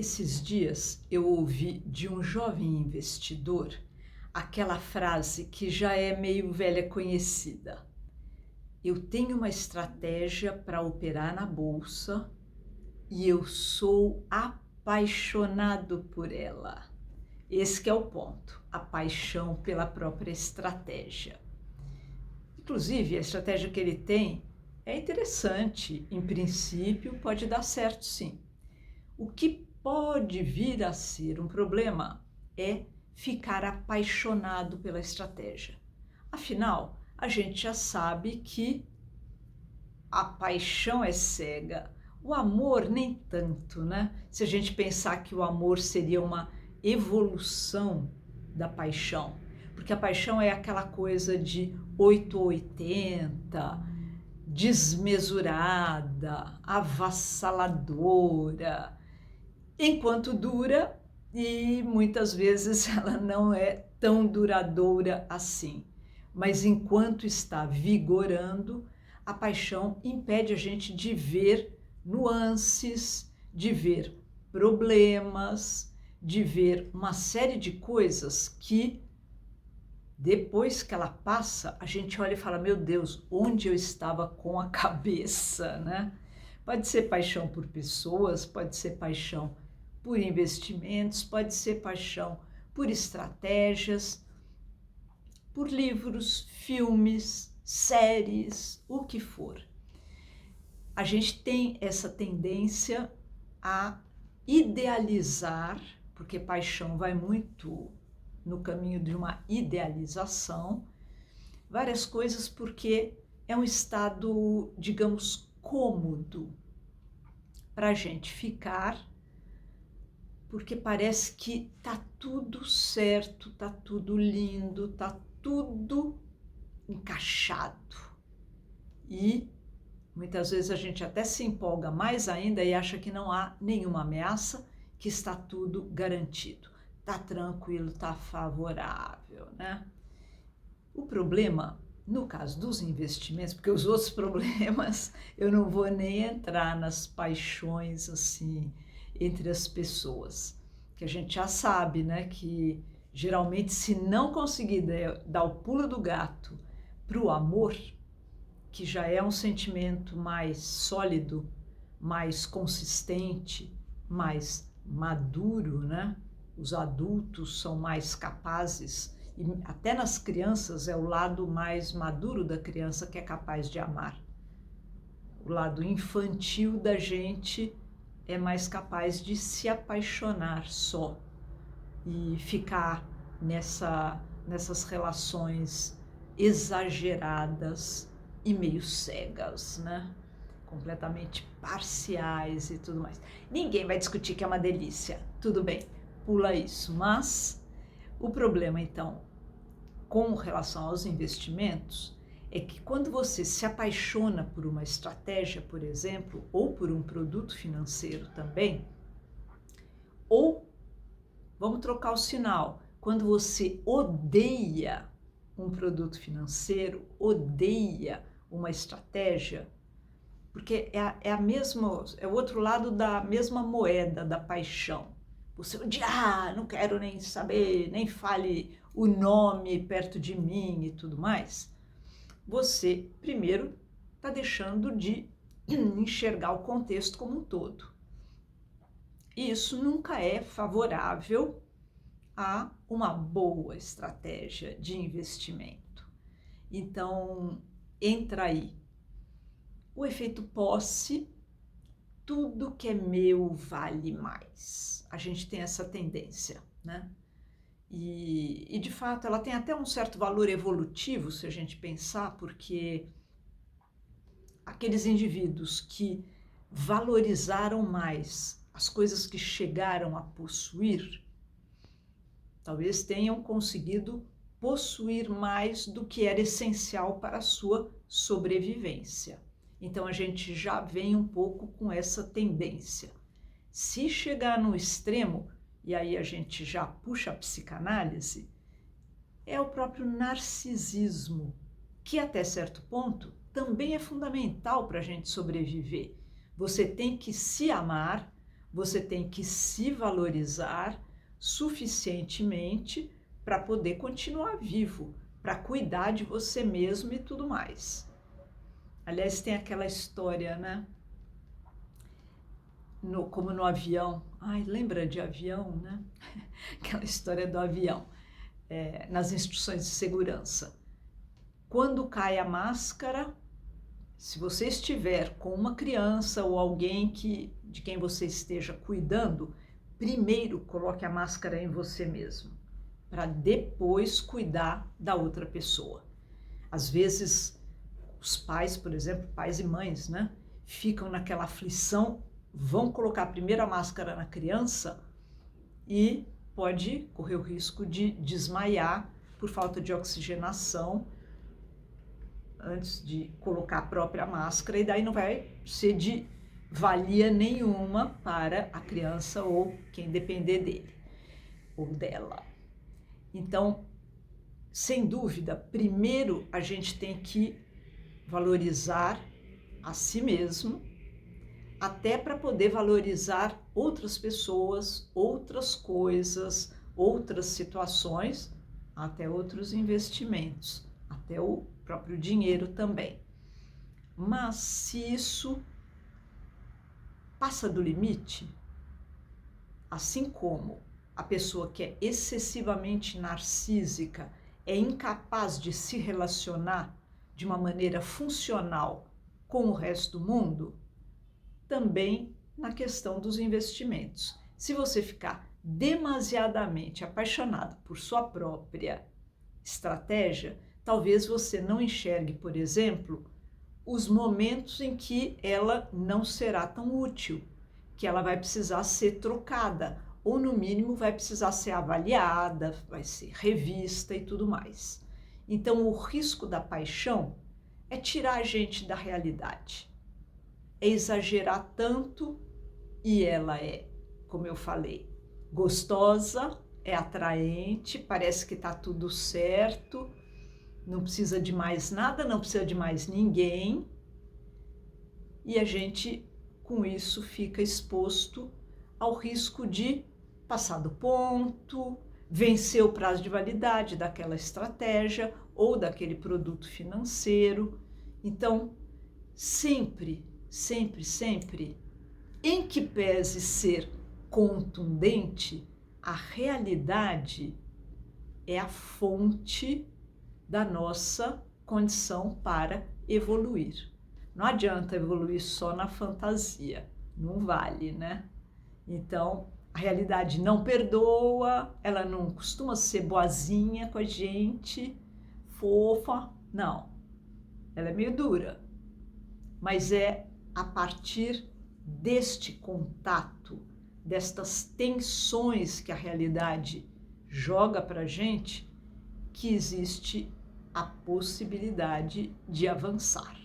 Esses dias eu ouvi de um jovem investidor aquela frase que já é meio velha conhecida. Eu tenho uma estratégia para operar na bolsa e eu sou apaixonado por ela. Esse que é o ponto, a paixão pela própria estratégia. Inclusive, a estratégia que ele tem é interessante, em princípio pode dar certo sim. O que pode vir a ser um problema é ficar apaixonado pela estratégia. Afinal, a gente já sabe que a paixão é cega, o amor nem tanto, né? Se a gente pensar que o amor seria uma evolução da paixão, porque a paixão é aquela coisa de 8 ou 80, desmesurada, avassaladora, enquanto dura, e muitas vezes ela não é tão duradoura assim. Mas enquanto está vigorando, a paixão impede a gente de ver nuances, de ver problemas, de ver uma série de coisas que depois que ela passa, a gente olha e fala, meu Deus, onde eu estava com a cabeça, né? Pode ser paixão por pessoas, pode ser paixão por investimentos, pode ser paixão por estratégias, por livros, filmes, séries, o que for. A gente tem essa tendência a idealizar, porque paixão vai muito no caminho de uma idealização, várias coisas, porque é um estado, digamos, cômodo para a gente ficar, porque parece que tá tudo certo, tá tudo lindo, tá tudo encaixado. E muitas vezes a gente até se empolga mais ainda e acha que não há nenhuma ameaça, que está tudo garantido. Tá tranquilo, tá favorável, né? O problema, no caso dos investimentos, porque os outros problemas eu não vou nem entrar nas paixões assim entre as pessoas, que a gente já sabe, né, que geralmente se não conseguir dar o pulo do gato para o amor, que já é um sentimento mais sólido, mais consistente, mais maduro, né? Os adultos são mais capazes, e até nas crianças é o lado mais maduro da criança que é capaz de amar. O lado infantil da gente é mais capaz de se apaixonar só e ficar nessas relações exageradas e meio cegas, né? Completamente parciais e tudo mais. Ninguém vai discutir que é uma delícia, tudo bem, pula isso. Mas o problema, então, com relação aos investimentos, é que quando você se apaixona por uma estratégia, por exemplo, ou por um produto financeiro também, ou, vamos trocar o sinal, quando você odeia um produto financeiro, odeia uma estratégia, porque é o outro lado da mesma moeda da paixão. Você odia, não quero nem saber, nem fale o nome perto de mim e tudo mais. Você, primeiro, está deixando de enxergar o contexto como um todo. E isso nunca é favorável a uma boa estratégia de investimento. Então, entra aí o efeito posse, tudo que é meu vale mais. A gente tem essa tendência, né? E de fato ela tem até um certo valor evolutivo, se a gente pensar, porque aqueles indivíduos que valorizaram mais as coisas que chegaram a possuir, talvez tenham conseguido possuir mais do que era essencial para a sua sobrevivência. Então a gente já vem um pouco com essa tendência. Se chegar no extremo, e aí a gente já puxa a psicanálise, é o próprio narcisismo, que até certo ponto também é fundamental para a gente sobreviver. Você tem que se amar, Você tem que se valorizar suficientemente para poder continuar vivo, para cuidar de você mesmo e tudo mais. Aliás, tem aquela história, né? Como no avião. Ai, lembra de avião, né? Aquela história do avião, nas instruções de segurança. Quando cai a máscara, se você estiver com uma criança ou alguém de quem você esteja cuidando, primeiro coloque a máscara em você mesmo, para depois cuidar da outra pessoa. Às vezes, os pais, por exemplo, pais e mães, né, ficam naquela aflição, vão colocar primeiro a máscara na criança e pode correr o risco de desmaiar por falta de oxigenação antes de colocar a própria máscara, e daí não vai ser de valia nenhuma para a criança ou quem depender dele ou dela. Então, sem dúvida, primeiro a gente tem que valorizar a si mesmo, até para poder valorizar outras pessoas, outras coisas, outras situações, até outros investimentos, até o próprio dinheiro também. Mas se isso passa do limite, assim como a pessoa que é excessivamente narcísica é incapaz de se relacionar de uma maneira funcional com o resto do mundo, também na questão dos investimentos. Se você ficar demasiadamente apaixonado por sua própria estratégia, talvez você não enxergue, por exemplo, os momentos em que ela não será tão útil, que ela vai precisar ser trocada, ou no mínimo vai precisar ser avaliada, vai ser revista e tudo mais. Então, o risco da paixão é tirar a gente da realidade, é exagerar tanto, e ela é, como eu falei, gostosa, é atraente, parece que está tudo certo, não precisa de mais nada, não precisa de mais ninguém, e a gente, com isso, fica exposto ao risco de passar do ponto, vencer o prazo de validade daquela estratégia ou daquele produto financeiro. Então, sempre, em que pese ser contundente, a realidade é a fonte da nossa condição para evoluir. Não adianta evoluir só na fantasia, não vale, né? Então, a realidade não perdoa, ela não costuma ser boazinha com a gente, fofa, não. Ela é meio dura, mas é a partir deste contato, destas tensões que a realidade joga para a gente, que existe a possibilidade de avançar.